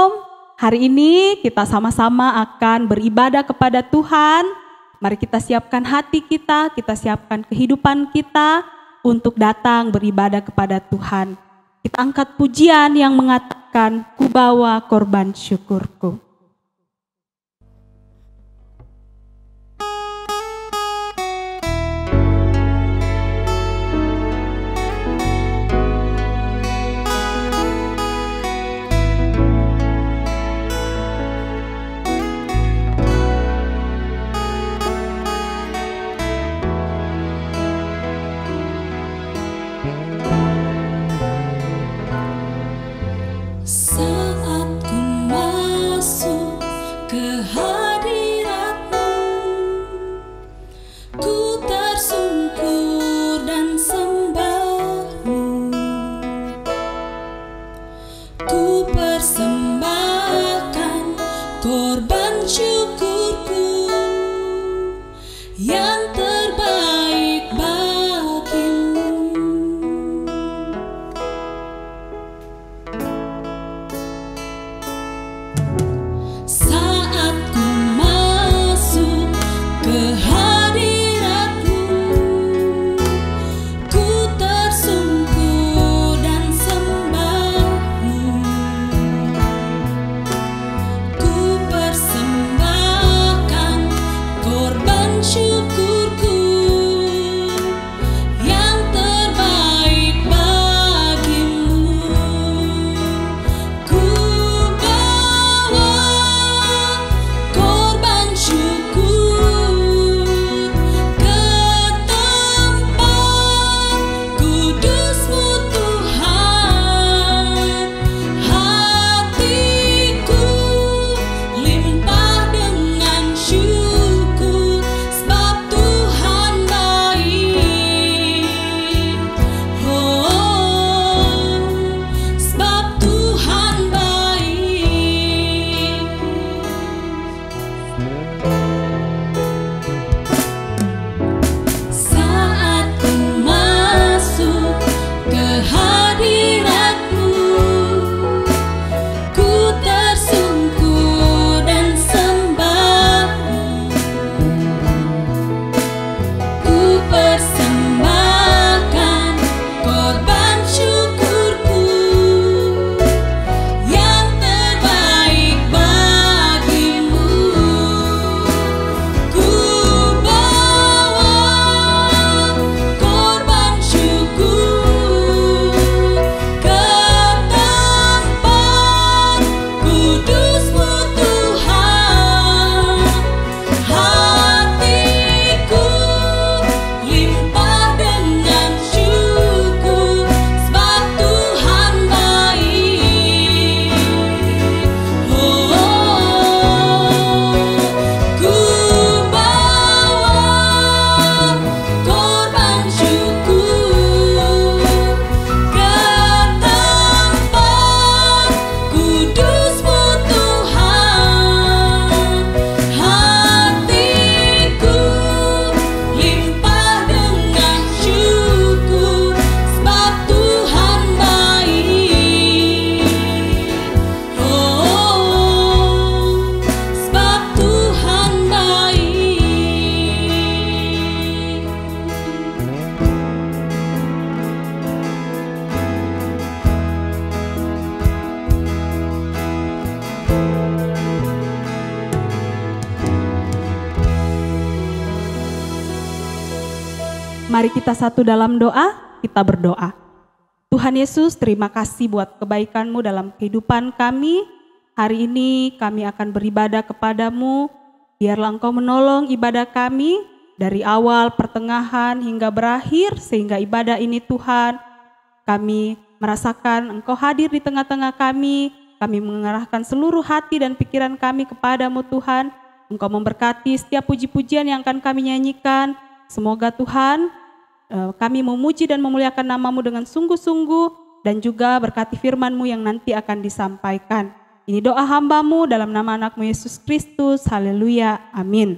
Shalom. Hari ini kita sama-sama akan beribadah kepada Tuhan. Mari kita siapkan hati kita siapkan kehidupan kita untuk datang beribadah kepada Tuhan. Kita angkat pujian yang mengatakan, ku bawa korban syukurku. Saat ku masuk ke hadirat-Mu, ku tersungkur dan sembah-Mu. Ku persembahkan korban syukurku yang terbaik bagi-Mu. Saat ku masuk ke hadirat-Mu, ku tersungkur dan sembah-Mu. Ku persembahkan korban syukurku yang terbaik bagi-Mu. Ku bawa korban syukur ke tempat kudus-Mu Tuhan. Hatiku limpah dengan syukur, sebab Tuhan baik. Oh, sebab Tuhan baik. Saat ku masuk ke hadirat-Mu, ku tersungkur dan sembah-Mu. Ku persembahkan korban syukurku yang terbaik bagi-Mu. Ku bawa korban syukur ke tempat kudus-Mu Tuhan. Hatiku limpah dengan syukur, sebab Tuhan baik. Ku bawa korban syukur ke tempat kudus-Mu Tuhan. Hatiku limpah dengan syukur, sebab Tuhan baik. Sebab Tuhan baik. Mari kita satu dalam doa, kita berdoa. Tuhan Yesus, terima kasih buat kebaikan-Mu dalam kehidupan kami. Hari ini kami akan beribadah kepadamu. Biarlah Engkau menolong ibadah kami dari awal, pertengahan, hingga berakhir. Sehingga ibadah ini Tuhan, kami merasakan Engkau hadir di tengah-tengah kami. Kami mengerahkan seluruh hati dan pikiran kami kepadamu Tuhan. Engkau memberkati setiap puji-pujian yang akan kami nyanyikan. Semoga Tuhan kami memuji dan memuliakan nama-Mu dengan sungguh-sungguh, dan juga berkati firman-Mu yang nanti akan disampaikan. Ini doa hamba-Mu dalam nama anak-Mu Yesus Kristus. Haleluya, amin.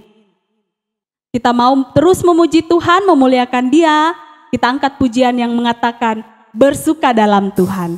Kita mau terus memuji Tuhan, memuliakan Dia. Kita angkat pujian yang mengatakan bersuka dalam Tuhan.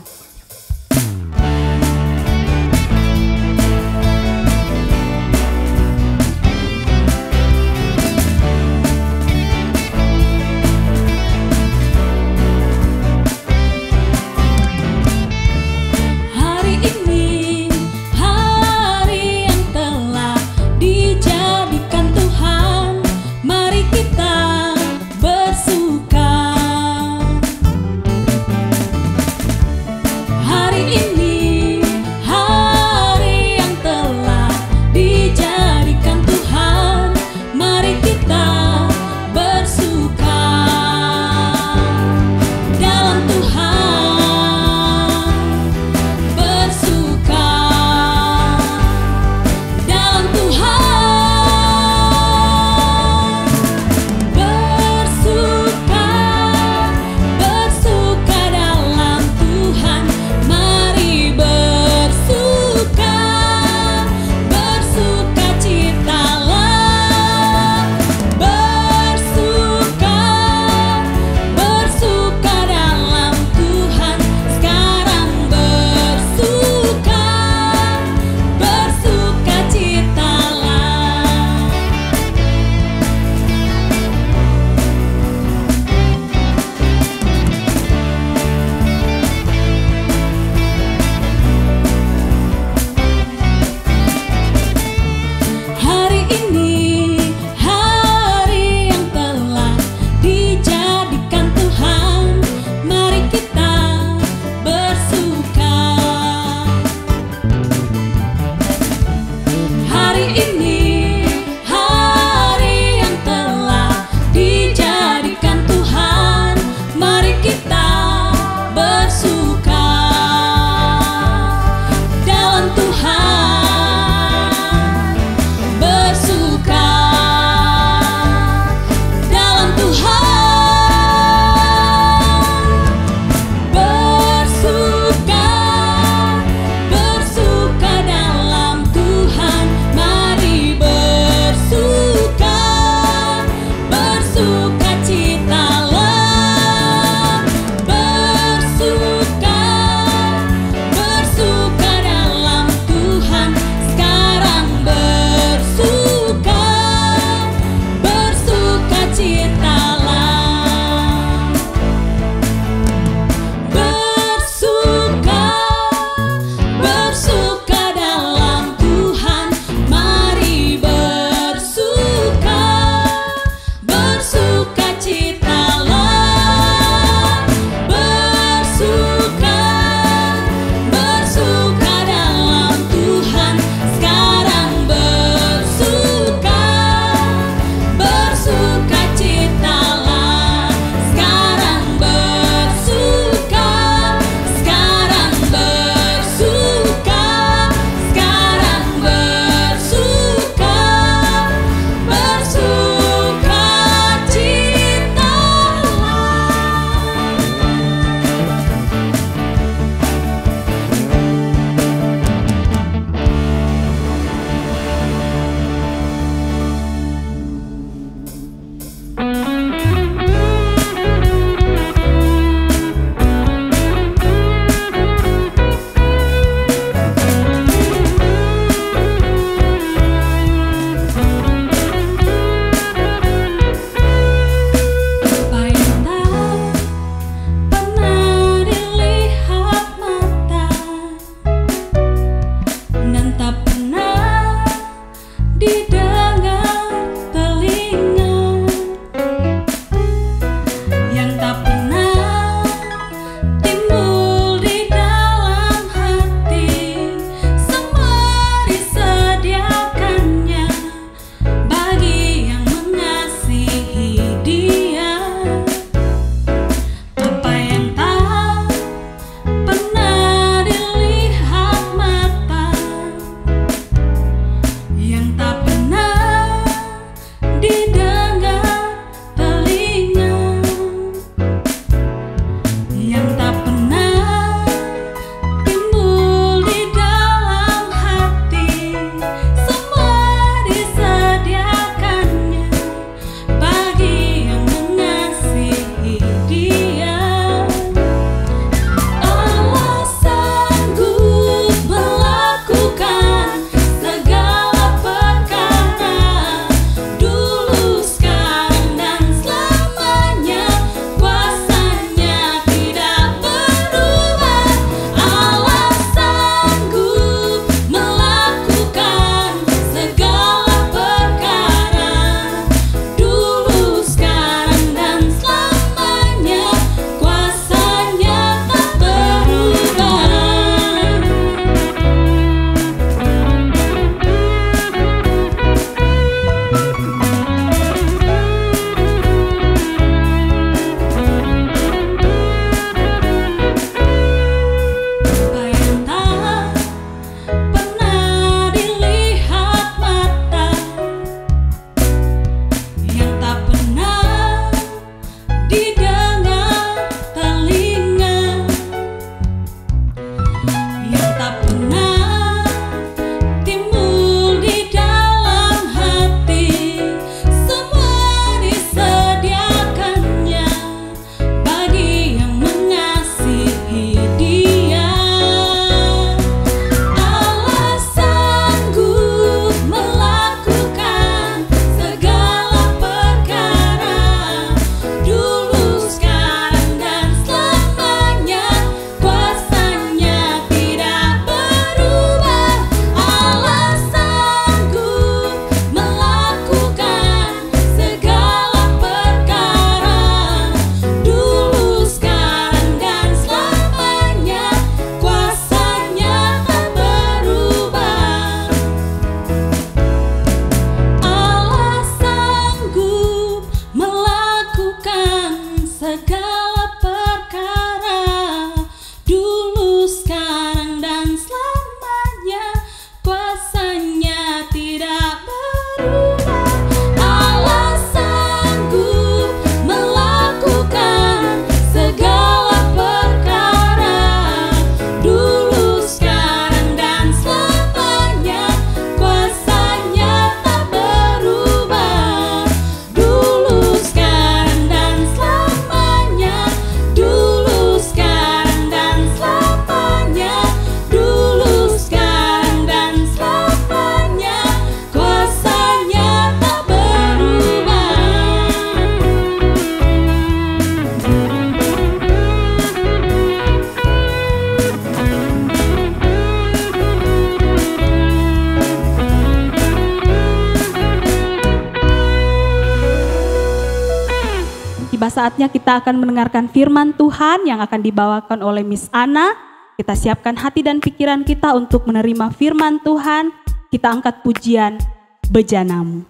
saatnya kita akan mendengarkan firman Tuhan yang akan dibawakan oleh Miss Ana. Kita siapkan hati dan pikiran kita untuk menerima firman Tuhan. Kita angkat pujian Bejanamu.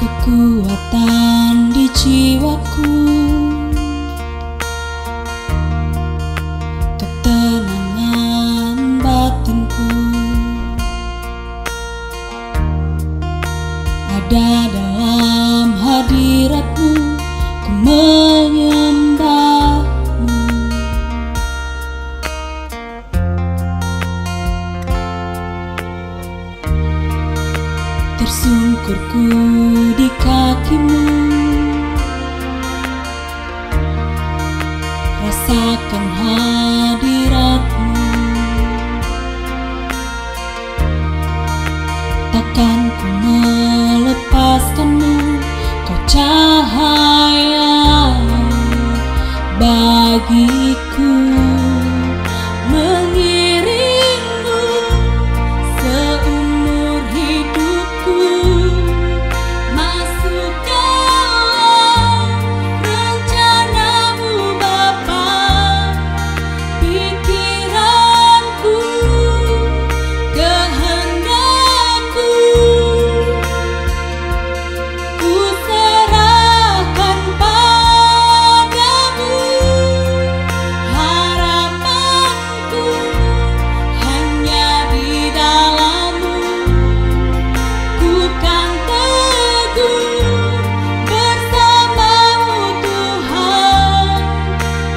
Kekuatan di jiwaku, ketenangan batinku, ada dalam hadirat-Mu, ku menyembah-Mu. Tersungkurku di kaki-Mu, rasakan hadirat-Mu. Takkan ku melepaskan-Mu, Kau cahaya bagiku. Mengiring-Mu seumur hidupku, masuk dalam rencana-Mu Bapa. Pikiranku, kehendak-Ku, ku serahkan padamu. Harapanku hanya di dalam-Mu, ku kan teguh bersama-Mu Tuhan.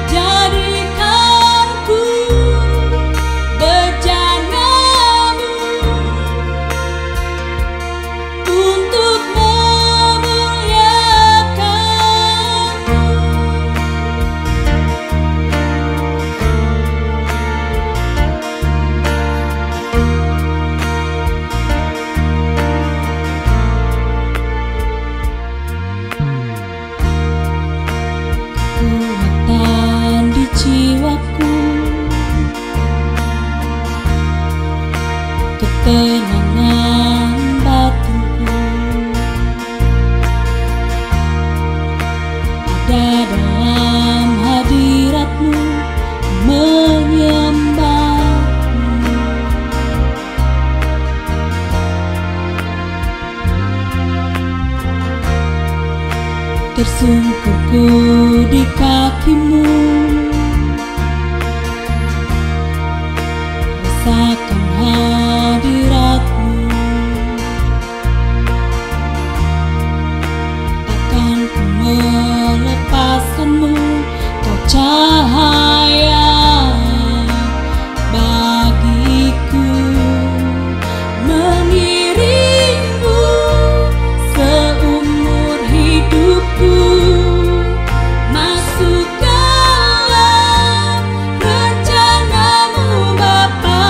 Jadikanku bejana-Mu untuk kekuatan di jiwaku, ketenangan batinku, ada dalam hadirat-Mu, menyembah-Mu. Tersungkurku di kaki-Mu, rasakan hadirat-Mu. Takkan ku melepaskan-Mu, Kau cahaya bagiku. Mengiring-Mu seumur hidupku, masuk dalam rencana-Mu Bapa.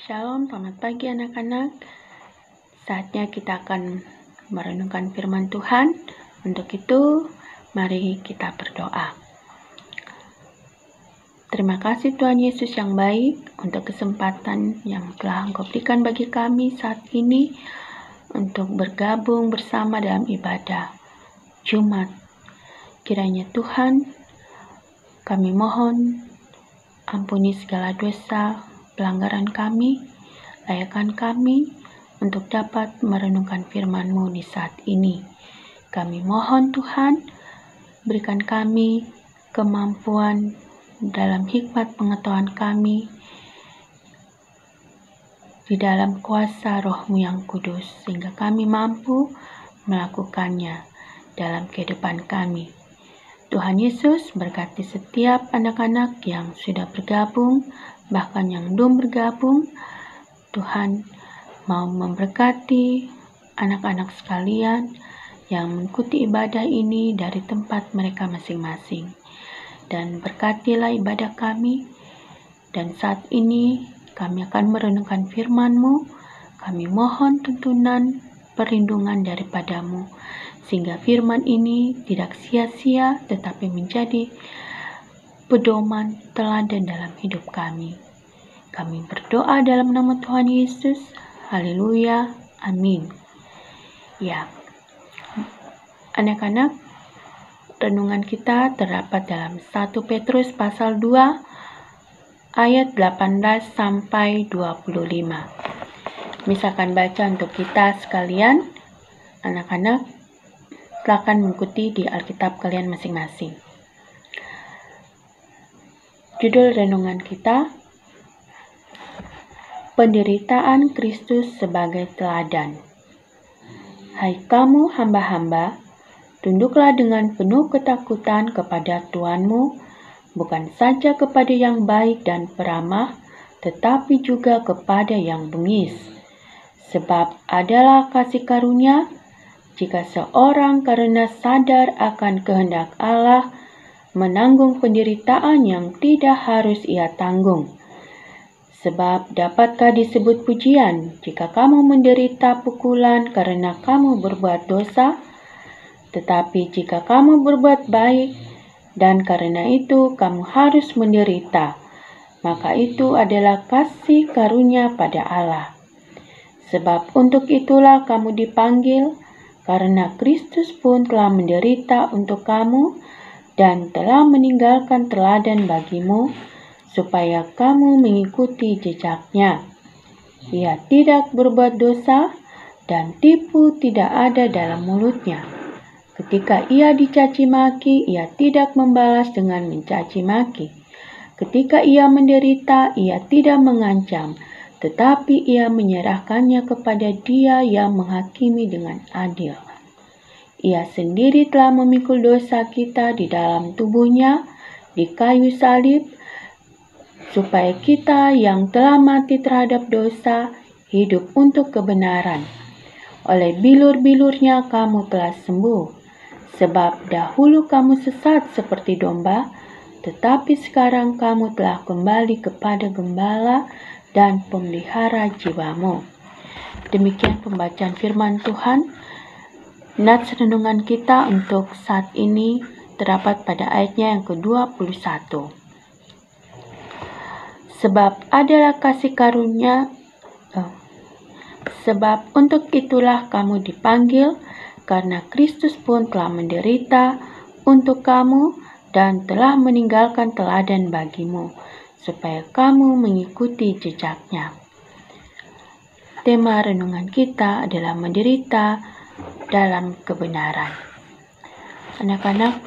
Shalom, selamat pagi anak-anak. Saatnya kita akan merenungkan firman Tuhan. Untuk itu, mari kita berdoa. Terima kasih Tuhan Yesus yang baik untuk kesempatan yang telah Engkau berikan bagi kami saat ini untuk bergabung bersama dalam ibadah Jumat. Kiranya Tuhan, kami mohon ampuni segala dosa, pelanggaran kami, layakkan kami untuk dapat merenungkan firman-Mu di saat ini. Kami mohon Tuhan, berikan kami kemampuan dalam hikmat pengetahuan kami, di dalam kuasa Roh-Mu yang kudus, sehingga kami mampu melakukannya dalam kehidupan kami. Tuhan Yesus berkati setiap anak-anak yang sudah bergabung, bahkan yang belum bergabung. Tuhan mau memberkati anak-anak sekalian yang mengikuti ibadah ini dari tempat mereka masing-masing. Dan berkatilah ibadah kami. Dan saat ini kami akan merenungkan firman-Mu. Kami mohon tuntunan perlindungan daripada-Mu, sehingga firman ini tidak sia-sia tetapi menjadi pedoman teladan dalam hidup kami. Kami berdoa dalam nama Tuhan Yesus. Haleluya. Amin. Ya, anak-anak, renungan kita terdapat dalam 1 Petrus pasal 2 ayat 18 sampai 25. Misalkan baca untuk kita sekalian, anak-anak, silakan mengikuti di Alkitab kalian masing-masing. Judul renungan kita, Penderitaan Kristus sebagai Teladan. Hai kamu hamba-hamba, tunduklah dengan penuh ketakutan kepada Tuhanmu, bukan saja kepada yang baik dan peramah, tetapi juga kepada yang bengis. Sebab adalah kasih karunia, jika seorang karena sadar akan kehendak Allah, menanggung penderitaan yang tidak harus ia tanggung. Sebab dapatkah disebut pujian jika kamu menderita pukulan karena kamu berbuat dosa? Tetapi jika kamu berbuat baik, dan karena itu kamu harus menderita, maka itu adalah kasih karunia pada Allah. Sebab untuk itulah kamu dipanggil, karena Kristus pun telah menderita untuk kamu, dan telah meninggalkan teladan bagimu, supaya kamu mengikuti jejaknya. Ia tidak berbuat dosa, dan tipu tidak ada dalam mulutnya. Ketika ia dicaci maki, ia tidak membalas dengan mencaci maki. Ketika ia menderita, ia tidak mengancam, tetapi ia menyerahkannya kepada Dia yang menghakimi dengan adil. Ia sendiri telah memikul dosa kita di dalam tubuhnya di kayu salib, supaya kita yang telah mati terhadap dosa hidup untuk kebenaran. Oleh bilur-bilurnya kamu telah sembuh, sebab dahulu kamu sesat seperti domba, tetapi sekarang kamu telah kembali kepada Gembala dan Pemelihara jiwamu. Demikian pembacaan firman Tuhan. Nats renungan kita untuk saat ini terdapat pada ayatnya yang ke-21. Sebab adalah kasih karunia, sebab untuk itulah kamu dipanggil, karena Kristus pun telah menderita untuk kamu dan telah meninggalkan teladan bagimu, supaya kamu mengikuti jejaknya. Tema renungan kita adalah menderita dalam kebenaran. Anak-anak,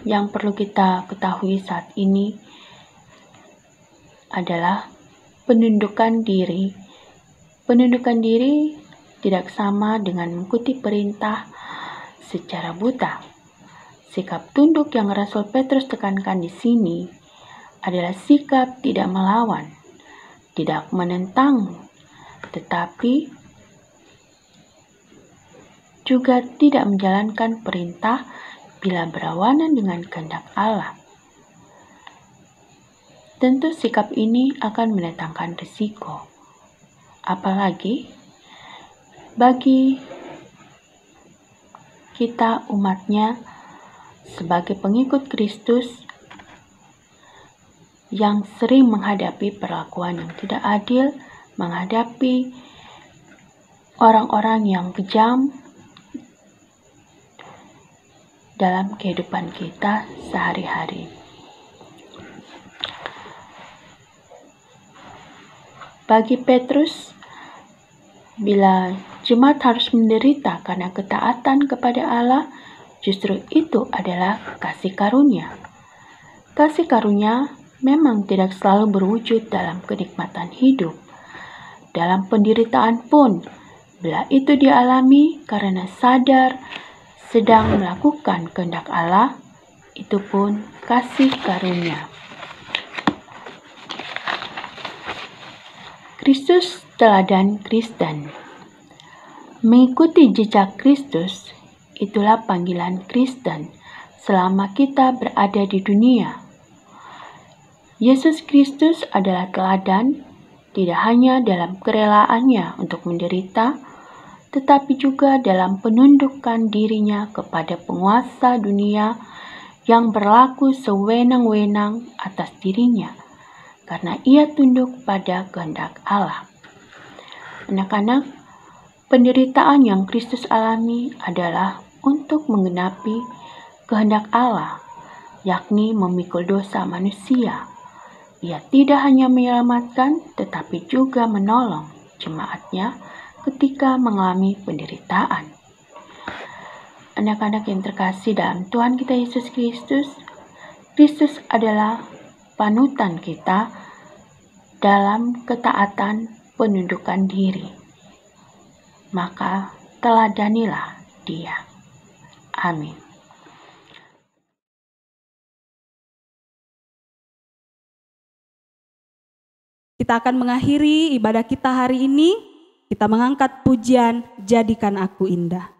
yang perlu kita ketahui saat ini adalah penundukan diri. Penundukan diri tidak sama dengan mengikuti perintah secara buta. Sikap tunduk yang Rasul Petrus tekankan di sini adalah sikap tidak melawan, tidak menentang, tetapi juga tidak menjalankan perintah bila berlawanan dengan kehendak Allah. tentu sikap ini akan mendatangkan risiko. Apalagi bagi kita umatnya sebagai pengikut Kristus yang sering menghadapi perlakuan yang tidak adil, menghadapi orang-orang yang kejam dalam kehidupan kita sehari-hari. Bagi Petrus, bila jemaat harus menderita karena ketaatan kepada Allah, justru itu adalah kasih karunia. Kasih karunia memang tidak selalu berwujud dalam kenikmatan hidup. Dalam penderitaan pun, bila itu dialami karena sadar sedang melakukan kehendak Allah, itu pun kasih karunia. Kristus teladan Kristen. Mengikuti jejak Kristus, itulah panggilan Kristen selama kita berada di dunia. Yesus Kristus adalah teladan, tidak hanya dalam kerelaannya untuk menderita, tetapi juga dalam penundukan dirinya kepada penguasa dunia yang berlaku sewenang-wenang atas dirinya, karena ia tunduk pada kehendak Allah. Anak-anak, penderitaan yang Kristus alami adalah untuk menggenapi kehendak Allah, yakni memikul dosa manusia. Ia tidak hanya menyelamatkan, tetapi juga menolong jemaatnya ketika mengalami penderitaan. Anak-anak yang terkasih dalam Tuhan kita Yesus Kristus, Kristus adalah panutan kita dalam ketaatan penundukan diri. Maka teladanilah Dia. Amin. Kita akan mengakhiri ibadah kita hari ini. Kita mengangkat pujian Jadikan Aku Indah.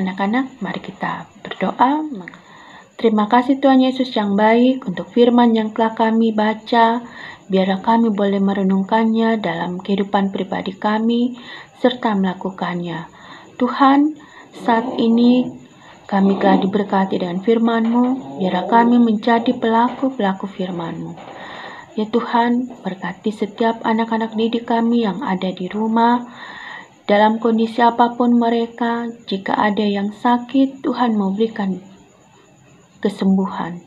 anak-anak, mari kita berdoa. Terima kasih Tuhan Yesus yang baik untuk firman yang telah kami baca. Biarlah kami boleh merenungkannya dalam kehidupan pribadi kami serta melakukannya. Tuhan, saat ini kami telah diberkati dengan firman-Mu. Biarlah kami menjadi pelaku-pelaku firman-Mu. Ya Tuhan, berkati setiap anak-anak didik kami yang ada di rumah. Dalam kondisi apapun mereka, jika ada yang sakit, Tuhan mau berikan kesembuhan.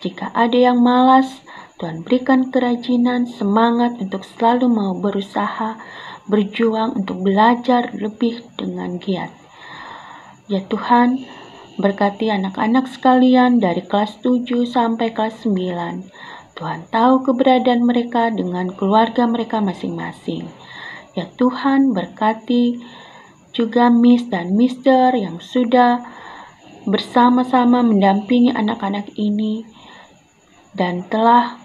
Jika ada yang malas, Tuhan berikan kerajinan, semangat untuk selalu mau berusaha, berjuang untuk belajar lebih dengan giat. Ya Tuhan, berkati anak-anak sekalian dari kelas 7 sampai kelas 9. Tuhan tahu keberadaan mereka dengan keluarga mereka masing-masing. Ya Tuhan, berkati juga Miss dan Mister yang sudah bersama-sama mendampingi anak-anak ini dan telah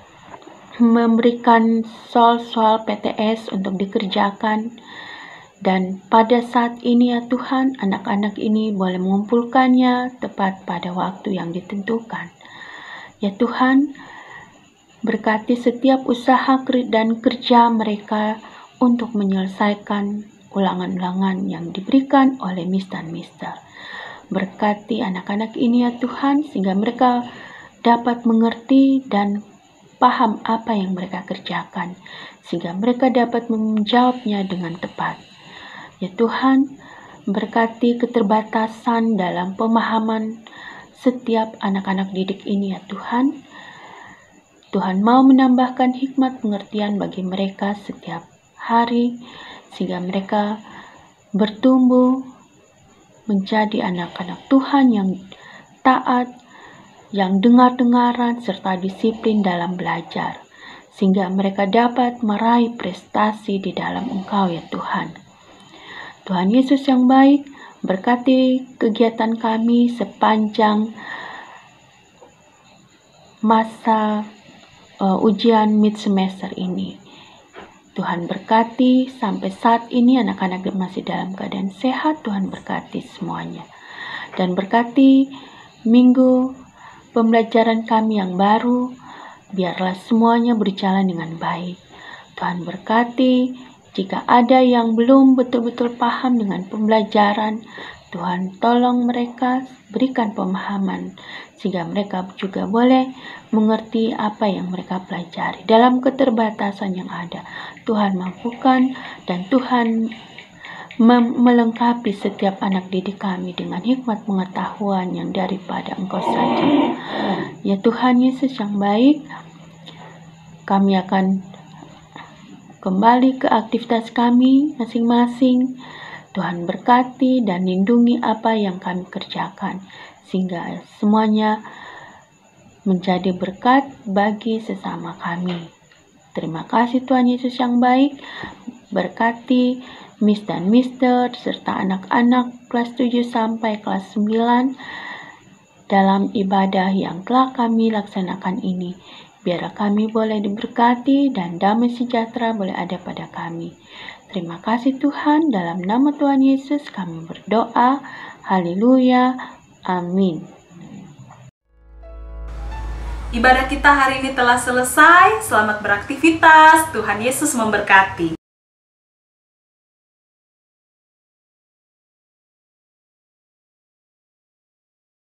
memberikan soal-soal PTS untuk dikerjakan. Dan pada saat ini ya Tuhan, anak-anak ini boleh mengumpulkannya tepat pada waktu yang ditentukan. Ya Tuhan, berkati setiap usaha dan kerja mereka untuk menyelesaikan ulangan-ulangan yang diberikan oleh Miss dan Mister. Berkati anak-anak ini ya Tuhan, sehingga mereka dapat mengerti dan paham apa yang mereka kerjakan, sehingga mereka dapat menjawabnya dengan tepat. Ya Tuhan, berkati keterbatasan dalam pemahaman setiap anak-anak didik ini ya Tuhan. Tuhan mau menambahkan hikmat pengertian bagi mereka setiap hari, sehingga mereka bertumbuh menjadi anak-anak Tuhan yang taat, yang dengar-dengaran, serta disiplin dalam belajar, sehingga mereka dapat meraih prestasi di dalam Engkau ya Tuhan. Tuhan Yesus yang baik, berkati kegiatan kami sepanjang masa ujian mid semester ini. Tuhan berkati sampai saat ini anak-anak masih dalam keadaan sehat. Tuhan berkati semuanya. Dan berkati minggu pembelajaran kami yang baru. Biarlah semuanya berjalan dengan baik. Tuhan berkati jika ada yang belum betul-betul paham dengan pembelajaran, Tuhan tolong mereka, berikan pemahaman, sehingga mereka juga boleh mengerti apa yang mereka pelajari. Dalam keterbatasan yang ada, Tuhan mampukan dan Tuhan melengkapi setiap anak didik kami dengan hikmat pengetahuan yang daripada Engkau saja. Ya Tuhan Yesus yang baik, kami akan kembali ke aktivitas kami masing-masing. Tuhan berkati dan lindungi apa yang kami kerjakan, sehingga semuanya menjadi berkat bagi sesama kami. Terima kasih Tuhan Yesus yang baik. Berkati Miss dan Mister serta anak-anak kelas 7 sampai kelas 9 dalam ibadah yang telah kami laksanakan ini. Biarlah kami boleh diberkati dan damai sejahtera boleh ada pada kami. Terima kasih Tuhan, dalam nama Tuhan Yesus kami berdoa. Haleluya. Amin. Ibadah kita hari ini telah selesai. Selamat beraktivitas. Tuhan Yesus memberkati.